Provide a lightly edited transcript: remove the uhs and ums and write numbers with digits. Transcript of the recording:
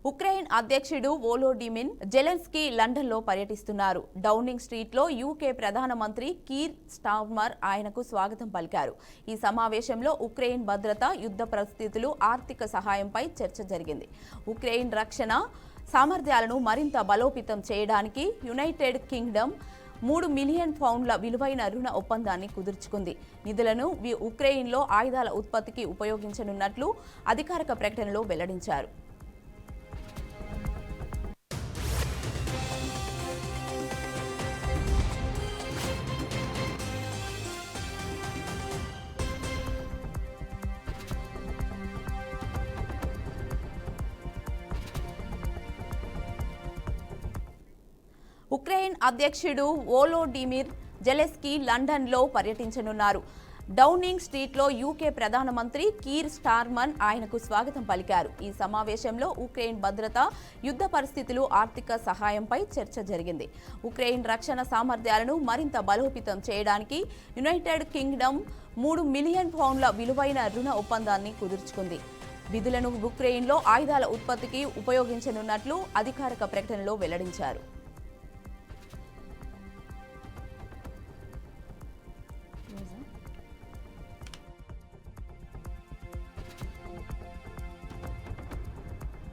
Ukraine అధ్యక్షుడు Volodymyr Zelensky లండన్లో పర్యటిస్తున్నారు. డౌనింగ్ స్ట్రీట్లో యూకే ప్రధానమంత్రి కీర్ స్టార్మర్ ఆయనకు స్వాగతం పలికారు. ఈ సమావేశంలో ఉక్రెయిన్ భద్రత, యుద్ధ పరిస్థితులు, ఆర్థిక సహాయంపై చర్చ జరిగింది. ఉక్రెయిన్ రక్షణ సామర్థ్యాలను మరింత బలోపేతం చేయడానికి యునైటెడ్ కింగ్డమ్ 3 మిలియన్ పౌండ్ల విలువైన రుణ ఒప్పందాన్ని కుదుర్చుకుంది. నిధులను ఉక్రెయిన్లో ఆయుధాల ఉత్పత్తికి ఉపయోగించనున్నట్లు అధికారిక ప్రకటనలో వెల్లడించారు. ఉక్రెయిన్ అధ్యక్షుడు వోలోడిమిర్ జెలెన్స్కీ లండన్లో పర్యటించనున్నారు. డౌనింగ్ స్ట్రీట్లో యూకే ప్రధానమంత్రి కీర్ స్టార్మర్ ఆయనకు స్వాగతం పలికారు. ఈ సమావేశంలో ఉక్రెయిన్ భద్రత, యుద్ధ పరిస్థితులు, ఆర్థిక సహాయంపై చర్చ జరిగింది. ఉక్రెయిన్ రక్షణ సామర్థ్యాలను మరింత బలోపేతం చేయడానికి యునైటెడ్ కింగ్డమ్ 3 మిలియన్ పౌండ్ల విలువైన రుణ ఒప్పందాన్ని కుదుర్చుకుంది. నిధులను ఉక్రెయిన్లో ఆయుధాల ఉత్పత్తికి ఉపయోగించనున్నట్లు అధికారిక ప్రకటనలో వెల్లడించారు.